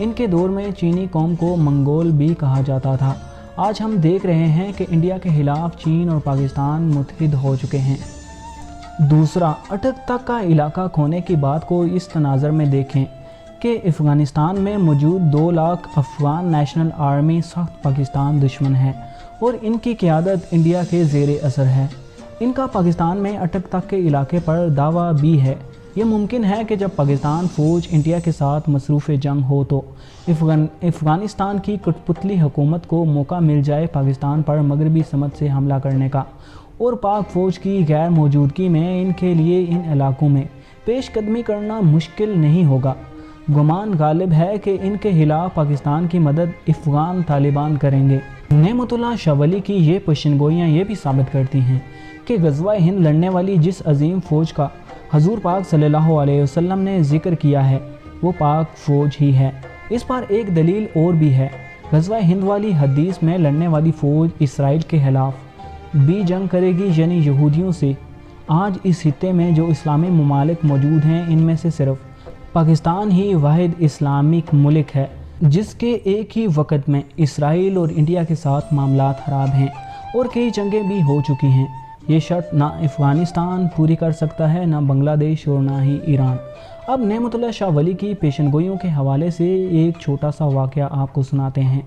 ان کے دور میں چینی قوم کو منگول بھی کہا جاتا تھا۔ آج ہم دیکھ رہے ہیں کہ انڈیا کے خلاف چین اور پاکستان متحد ہو چکے ہیں۔ دوسرا، اٹک تک کا علاقہ کھونے کی بات کو اس تناظر میں دیکھیں کہ افغانستان میں موجود 2 لاکھ افغان نیشنل آرمی سخت پاکستان دشمن ہے اور ان کی قیادت انڈیا کے زیر اثر ہے۔ ان کا پاکستان میں اٹک تک کے علاقے پر دعویٰ بھی ہے۔ یہ ممکن ہے کہ جب پاکستان فوج انڈیا کے ساتھ مصروف جنگ ہو تو افغانستان کی کٹ پتلی حکومت کو موقع مل جائے پاکستان پر مغربی سمت سے حملہ کرنے کا، اور پاک فوج کی غیر موجودگی میں ان کے لیے ان علاقوں میں پیش قدمی کرنا مشکل نہیں ہوگا۔ گمان غالب ہے کہ ان کے خلاف پاکستان کی مدد افغان طالبان کریں گے۔ نعمت اللہ شاہ ولی کی یہ پیشنگوئیاں یہ بھی ثابت کرتی ہیں کہ غزوہ ہند لڑنے والی جس عظیم فوج کا حضور پاک صلی اللہ علیہ وسلم نے ذکر کیا ہے وہ پاک فوج ہی ہے۔ اس پر ایک دلیل اور بھی ہے۔ غزوہ ہند والی حدیث میں لڑنے والی فوج اسرائیل کے خلاف بھی جنگ کرے گی، یعنی یہودیوں سے۔ آج اس خطے میں جو اسلامی ممالک موجود ہیں ان میں سے صرف پاکستان ہی واحد اسلامک ملک ہے جس کے ایک ہی وقت میں اسرائیل اور انڈیا کے ساتھ معاملات خراب ہیں اور کئی جنگیں بھی ہو چکی ہیں۔ یہ شرط نہ افغانستان پوری کر سکتا ہے، نہ بنگلہ دیش اور نہ ہی ایران۔ اب نعمت اللہ شاہ ولی کی پیشنگوئیوں کے حوالے سے ایک چھوٹا سا واقعہ آپ کو سناتے ہیں۔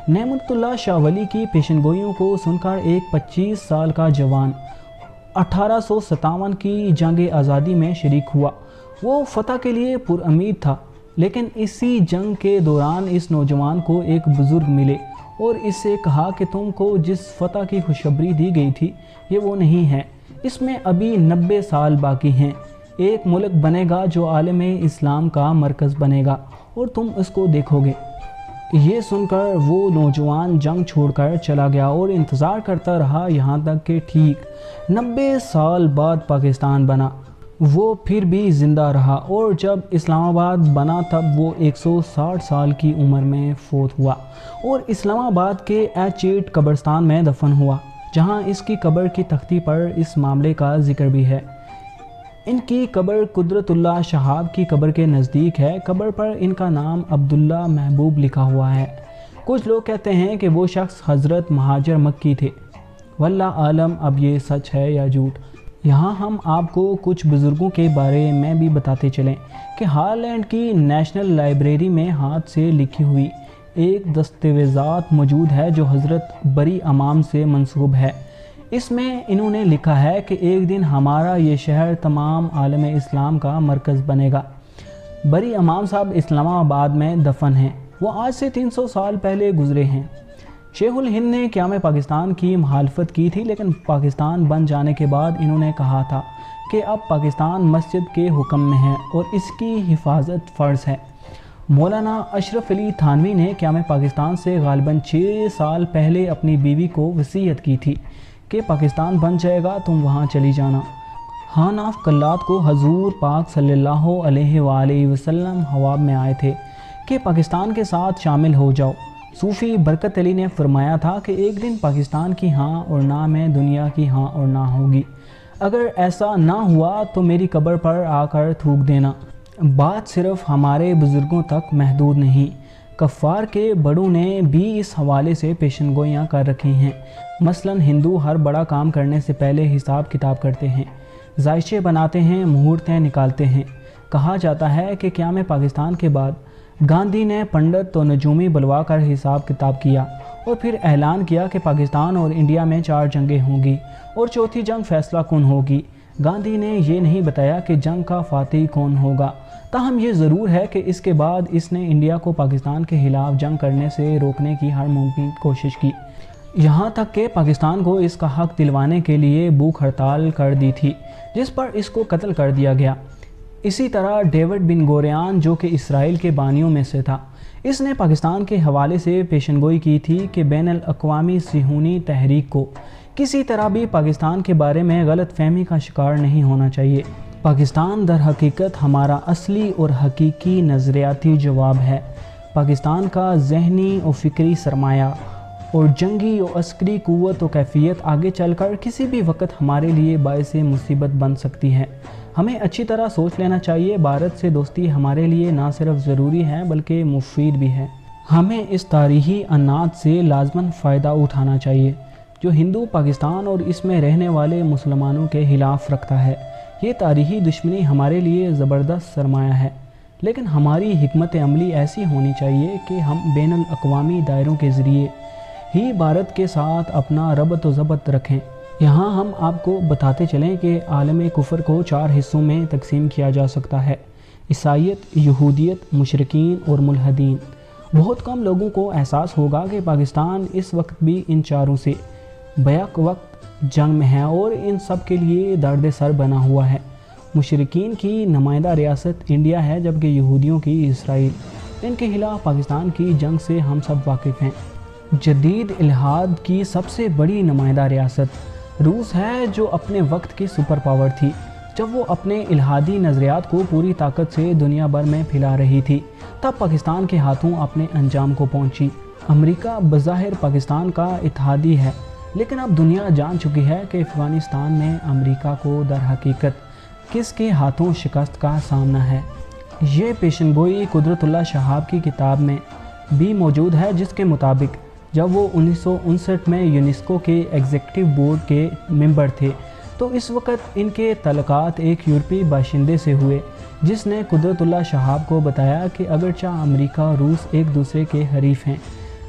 نعمت اللہ شاہ ولی کی پیشنگوئیوں کو سن کر ایک 25 سال کا جوان 1857 کی جنگ آزادی میں شریک ہوا۔ وہ فتح کے لیے پر امید تھا، لیکن اسی جنگ کے دوران اس نوجوان کو ایک بزرگ ملے اور اس سے کہا کہ تم کو جس فتح کی خوشخبری دی گئی تھی یہ وہ نہیں ہے، اس میں ابھی 90 سال باقی ہیں۔ ایک ملک بنے گا جو عالم اسلام کا مرکز بنے گا اور تم اس کو دیکھو گے۔ یہ سن کر وہ نوجوان جنگ چھوڑ کر چلا گیا اور انتظار کرتا رہا یہاں تک کہ ٹھیک 90 سال بعد پاکستان بنا۔ وہ پھر بھی زندہ رہا اور جب اسلام آباد بنا تب وہ 160 سال کی عمر میں فوت ہوا اور اسلام آباد کے ایچ8 قبرستان میں دفن ہوا، جہاں اس کی قبر کی تختی پر اس معاملے کا ذکر بھی ہے۔ ان کی قبر قدرت اللہ شہاب کی قبر کے نزدیک ہے۔ قبر پر ان کا نام عبداللہ محبوب لکھا ہوا ہے۔ کچھ لوگ کہتے ہیں کہ وہ شخص حضرت مہاجر مکی تھے، واللہ عالم اب یہ سچ ہے یا جھوٹ۔ یہاں ہم آپ کو کچھ بزرگوں کے بارے میں بھی بتاتے چلیں کہ ہالینڈ کی نیشنل لائبریری میں ہاتھ سے لکھی ہوئی ایک دستاویزات موجود ہے جو حضرت بری امام سے منسوب ہے۔ اس میں انہوں نے لکھا ہے کہ ایک دن ہمارا یہ شہر تمام عالم اسلام کا مرکز بنے گا۔ بری امام صاحب اسلام آباد میں دفن ہیں، وہ آج سے 300 سال پہلے گزرے ہیں۔ شیخ الہند نے قیام پاکستان کی مخالفت کی تھی، لیکن پاکستان بن جانے کے بعد انہوں نے کہا تھا کہ اب پاکستان مسجد کے حکم میں ہے اور اس کی حفاظت فرض ہے۔ مولانا اشرف علی تھانوی نے قیام پاکستان سے غالباً 6 سال پہلے اپنی بیوی کو وصیت کی تھی کہ پاکستان بن جائے گا تم وہاں چلی جانا۔ حناف قلات کو حضور پاک صلی اللہ علیہ وآلہ وسلم خواب میں آئے تھے کہ پاکستان کے ساتھ شامل ہو جاؤ۔ صوفی برکت علی نے فرمایا تھا کہ ایک دن پاکستان کی ہاں اور نہ میں دنیا کی ہاں اور نہ ہوگی، اگر ایسا نہ ہوا تو میری قبر پر آ کر تھوک دینا۔ بات صرف ہمارے بزرگوں تک محدود نہیں، کفار کے بڑوں نے بھی اس حوالے سے پیشنگوئیاں کر رکھی ہیں۔ مثلا ہندو ہر بڑا کام کرنے سے پہلے حساب کتاب کرتے ہیں، ذائچے بناتے ہیں، مہورتیں نکالتے ہیں۔ کہا جاتا ہے کہ قیام پاکستان کے بعد گاندھی نے پنڈت و نجومی بلوا کر حساب کتاب کیا اور پھر اعلان کیا کہ پاکستان اور انڈیا میں 4 جنگیں ہوں گی اور چوتھی جنگ فیصلہ کن ہوگی۔ گاندھی نے یہ نہیں بتایا کہ جنگ کا فاتح کون ہوگا، تاہم یہ ضرور ہے کہ اس کے بعد اس نے انڈیا کو پاکستان کے خلاف جنگ کرنے سے روکنے کی ہر ممکن کوشش کی، یہاں تک کہ پاکستان کو اس کا حق دلوانے کے لیے بھوک ہڑتال کر دی تھی جس پر اس کو قتل کر دیا گیا۔ اسی طرح ڈیوڈ بن گوریان جو کہ اسرائیل کے بانیوں میں سے تھا، اس نے پاکستان کے حوالے سے پیشنگوئی کی تھی کہ بین الاقوامی صہیونی تحریک کو کسی طرح بھی پاکستان کے بارے میں غلط فہمی کا شکار نہیں ہونا چاہیے۔ پاکستان در حقیقت ہمارا اصلی اور حقیقی نظریاتی جواب ہے۔ پاکستان کا ذہنی و فکری سرمایہ اور جنگی و عسکری قوت و کیفیت آگے چل کر کسی بھی وقت ہمارے لیے باعث مصیبت بن سکتی ہے۔ ہمیں اچھی طرح سوچ لینا چاہیے، بھارت سے دوستی ہمارے لیے نہ صرف ضروری ہے بلکہ مفید بھی ہے۔ ہمیں اس تاریخی عنات سے لازماً فائدہ اٹھانا چاہیے جو ہندو پاکستان اور اس میں رہنے والے مسلمانوں کے خلاف رکھتا ہے۔ یہ تاریخی دشمنی ہمارے لیے زبردست سرمایہ ہے، لیکن ہماری حکمت عملی ایسی ہونی چاہیے کہ ہم بین الاقوامی دائروں کے ذریعے ہی بھارت کے ساتھ اپنا ربط و ضبط رکھیں۔ یہاں ہم آپ کو بتاتے چلیں کہ عالم کفر کو 4 حصوں میں تقسیم کیا جا سکتا ہے: عیسائیت، یہودیت، مشرکین اور ملحدین۔ بہت کم لوگوں کو احساس ہوگا کہ پاکستان اس وقت بھی ان چاروں سے بیک وقت جنگ میں ہے اور ان سب کے لیے درد سر بنا ہوا ہے۔ مشرکین کی نمائندہ ریاست انڈیا ہے، جبکہ یہودیوں کی اسرائیل۔ ان کے خلاف پاکستان کی جنگ سے ہم سب واقف ہیں۔ جدید الحاد کی سب سے بڑی نمائندہ ریاست روس ہے، جو اپنے وقت کی سپر پاور تھی جب وہ اپنے الحادی نظریات کو پوری طاقت سے دنیا بھر میں پھیلا رہی تھی۔ تب پاکستان کے ہاتھوں اپنے انجام کو پہنچی۔ امریکہ بظاہر پاکستان کا اتحادی ہے، لیکن اب دنیا جان چکی ہے کہ افغانستان میں امریکہ کو در حقیقت کس کے ہاتھوں شکست کا سامنا ہے۔ یہ پیشن گوئی قدرت اللہ شہاب کی کتاب میں بھی موجود ہے، جس کے مطابق جب وہ 1959 میں یونیسکو کے ایگزیکٹو بورڈ کے ممبر تھے تو اس وقت ان کے تعلقات ایک یورپی باشندے سے ہوئے، جس نے قدرت اللہ شہاب کو بتایا کہ اگرچہ امریکہ اور روس ایک دوسرے کے حریف ہیں،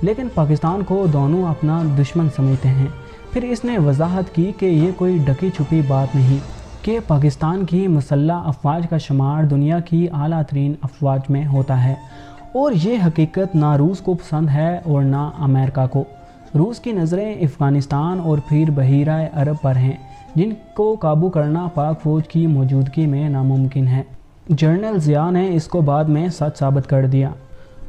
لیکن پاکستان کو دونوں اپنا دشمن سمجھتے ہیں۔ پھر اس نے وضاحت کی کہ یہ کوئی ڈھکی چھپی بات نہیں کہ پاکستان کی مسلح افواج کا شمار دنیا کی اعلیٰ ترین افواج میں ہوتا ہے، اور یہ حقیقت نہ روس کو پسند ہے اور نہ امریکہ کو۔ روس کی نظریں افغانستان اور پھر بحیرہ عرب پر ہیں، جن کو قابو کرنا پاک فوج کی موجودگی میں ناممکن ہے۔ جنرل ضیاء نے اس کو بعد میں سچ ثابت کر دیا۔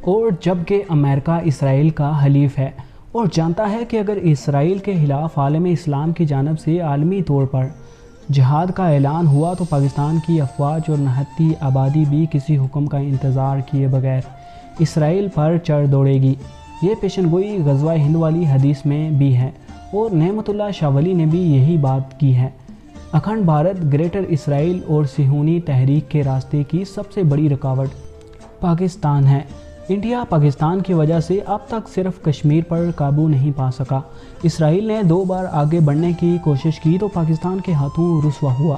اور جبکہ امریکہ اسرائیل کا حلیف ہے اور جانتا ہے کہ اگر اسرائیل کے خلاف عالم اسلام کی جانب سے عالمی طور پر جہاد کا اعلان ہوا تو پاکستان کی افواج اور نہتی آبادی بھی کسی حکم کا انتظار کیے بغیر اسرائیل پر چڑھ دوڑے گی۔ یہ پیشن گوئی غزوہ ہند والی حدیث میں بھی ہے اور نعمت اللہ شاہ ولی نے بھی یہی بات کی ہے۔ اکھنڈ بھارت، گریٹر اسرائیل اور صہیونی تحریک کے راستے کی سب سے بڑی رکاوٹ پاکستان ہے۔ انڈیا پاکستان کی وجہ سے اب تک صرف کشمیر پر قابو نہیں پا سکا۔ اسرائیل نے 2 بار آگے بڑھنے کی کوشش کی تو پاکستان کے ہاتھوں رسوا ہوا۔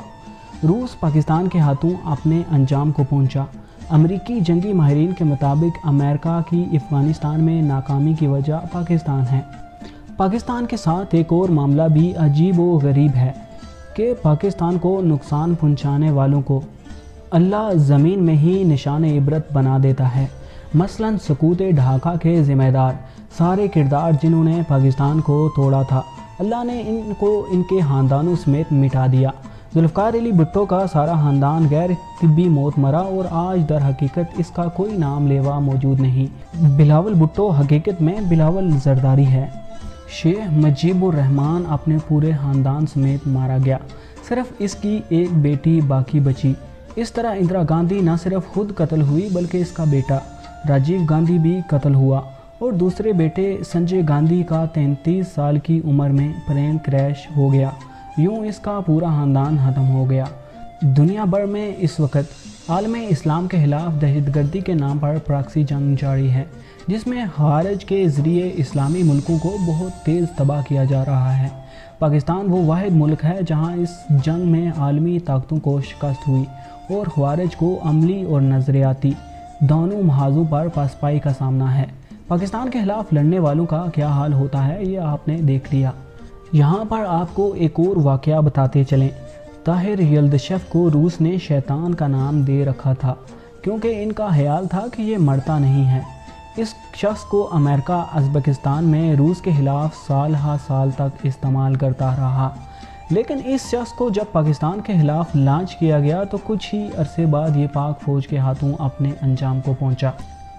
روس پاکستان کے ہاتھوں اپنے انجام کو پہنچا۔ امریکی جنگی ماہرین کے مطابق امریکہ کی افغانستان میں ناکامی کی وجہ پاکستان ہے۔ پاکستان کے ساتھ ایک اور معاملہ بھی عجیب و غریب ہے کہ پاکستان کو نقصان پہنچانے والوں کو اللہ زمین میں ہی نشان عبرت بنا دیتا ہے۔ مثلاً سقوط ڈھاکہ کے ذمہ دار سارے کردار جنہوں نے پاکستان کو توڑا تھا، اللہ نے ان کو ان کے خاندانوں سمیت مٹا دیا۔ ذوالفقار علی بھٹو کا سارا خاندان غیر طبی موت مرا اور آج در حقیقت اس کا کوئی نام لیوا موجود نہیں۔ بلاول بھٹو حقیقت میں بلاول زرداری ہے۔ شیخ مجیب الرحمان اپنے پورے خاندان سمیت مارا گیا، صرف اس کی ایک بیٹی باقی بچی۔ اس طرح اندرا گاندھی نہ صرف خود قتل ہوئی بلکہ اس کا بیٹا راجیو گاندھی بھی قتل ہوا، اور دوسرے بیٹے سنجے گاندھی کا 33 سال کی عمر میں پلین کریش ہو گیا۔ یوں اس کا پورا خاندان ختم ہو گیا۔ دنیا بھر میں اس وقت عالم اسلام کے خلاف دہشت گردی کے نام پر پراکسی جنگ جاری ہے، جس میں خارج کے ذریعے اسلامی ملکوں کو بہت تیز تباہ کیا جا رہا ہے۔ پاکستان وہ واحد ملک ہے جہاں اس جنگ میں عالمی طاقتوں کو شکست ہوئی اور خارج کو عملی اور نظریاتی دونوں محاذوں پر پاسپائی کا سامنا ہے۔ پاکستان کے خلاف لڑنے والوں کا کیا حال ہوتا ہے یہ آپ نے دیکھ لیا۔ یہاں پر آپ کو ایک اور واقعہ بتاتے چلیں۔ طاہر یلدشف کو روس نے شیطان کا نام دے رکھا تھا کیونکہ ان کا خیال تھا کہ یہ مرتا نہیں ہے۔ اس شخص کو امریکہ ازبکستان میں روس کے خلاف سال ہا سال تک استعمال کرتا رہا، لیکن اس شخص کو جب پاکستان کے خلاف لانچ کیا گیا تو کچھ ہی عرصے بعد یہ پاک فوج کے ہاتھوں اپنے انجام کو پہنچا۔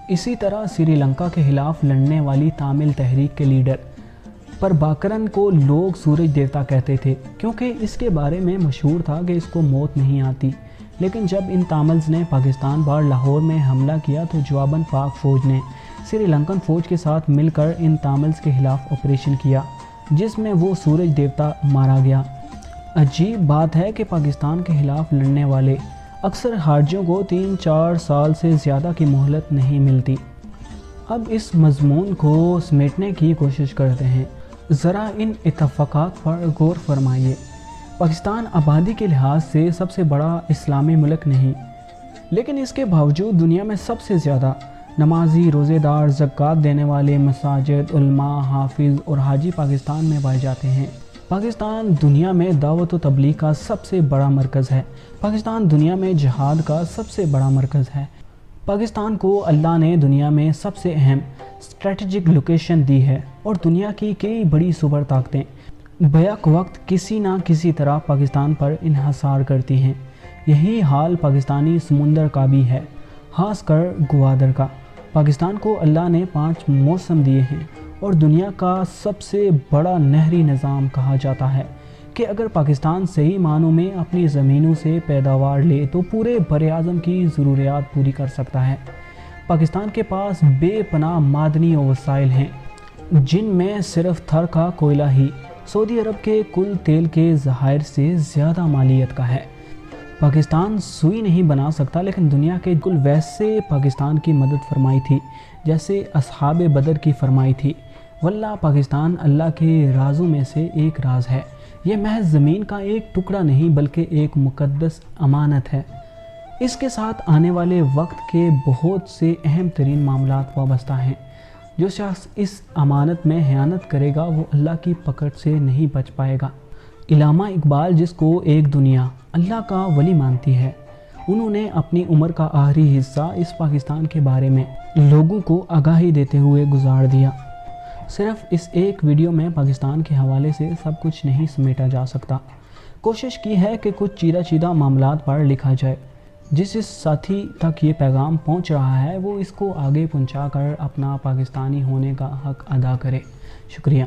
اسی طرح سری لنکا کے خلاف لڑنے والی تامل تحریک کے لیڈر پربھاکرن کو لوگ سورج دیوتا کہتے تھے کیونکہ اس کے بارے میں مشہور تھا کہ اس کو موت نہیں آتی، لیکن جب ان تاملز نے پاکستان پر لاہور میں حملہ کیا تو جواباً پاک فوج نے سری لنکن فوج کے ساتھ مل کر ان تاملز کے خلاف آپریشن کیا، جس میں وہ سورج دیوتا مارا گیا۔ عجیب بات ہے کہ پاکستان کے خلاف لڑنے والے اکثر خارجیوں کو 3-4 سال سے زیادہ کی مہلت نہیں ملتی۔ اب اس مضمون کو سمیٹنے کی کوشش کرتے ہیں۔ ذرا ان اتفاقات پر غور فرمائیے۔ پاکستان آبادی کے لحاظ سے سب سے بڑا اسلامی ملک نہیں، لیکن اس کے باوجود دنیا میں سب سے زیادہ نمازی، روزے دار، زکوٰۃ دینے والے، مساجد، علماء، حافظ اور حاجی پاکستان میں پائے جاتے ہیں۔ پاکستان دنیا میں دعوت و تبلیغ کا سب سے بڑا مرکز ہے۔ پاکستان دنیا میں جہاد کا سب سے بڑا مرکز ہے۔ پاکستان کو اللہ نے دنیا میں سب سے اہم اسٹریٹجک لوکیشن دی ہے اور دنیا کی کئی بڑی سپر طاقتیں بیک وقت کسی نہ کسی طرح پاکستان پر انحصار کرتی ہیں۔ یہی حال پاکستانی سمندر کا بھی ہے، خاص کر گوادر کا۔ پاکستان کو اللہ نے 5 موسم دیے ہیں اور دنیا کا سب سے بڑا نہری نظام کہا جاتا ہے کہ اگر پاکستان صحیح معنوں میں اپنی زمینوں سے پیداوار لے تو پورے براعظم کی ضروریات پوری کر سکتا ہے۔ پاکستان کے پاس بے پناہ معدنی وسائل ہیں، جن میں صرف تھر کا کوئلہ ہی سعودی عرب کے کل تیل کے ذخائر سے زیادہ مالیت کا ہے۔ پاکستان سوئی نہیں بنا سکتا، لیکن دنیا کے کل ویسے پاکستان کی مدد فرمائی تھی جیسے اصحاب بدر کی فرمائی تھی۔ واللہ پاکستان اللہ کے رازوں میں سے ایک راز ہے۔ یہ محض زمین کا ایک ٹکڑا نہیں بلکہ ایک مقدس امانت ہے۔ اس کے ساتھ آنے والے وقت کے بہت سے اہم ترین معاملات وابستہ ہیں۔ جو شخص اس امانت میں خیانت کرے گا وہ اللہ کی پکڑ سے نہیں بچ پائے گا۔ علامہ اقبال، جس کو ایک دنیا اللہ کا ولی مانتی ہے، انہوں نے اپنی عمر کا آخری حصہ اس پاکستان کے بارے میں لوگوں کو آگاہی دیتے ہوئے گزار دیا۔ صرف اس ایک ویڈیو میں پاکستان کے حوالے سے سب کچھ نہیں سمیٹا جا سکتا۔ کوشش کی ہے کہ کچھ چیرہ چیدہ معاملات پر لکھا جائے۔ جس ساتھی تک یہ پیغام پہنچ رہا ہے وہ اس کو آگے پہنچا کر اپنا پاکستانی ہونے کا حق ادا کرے۔ شکریہ۔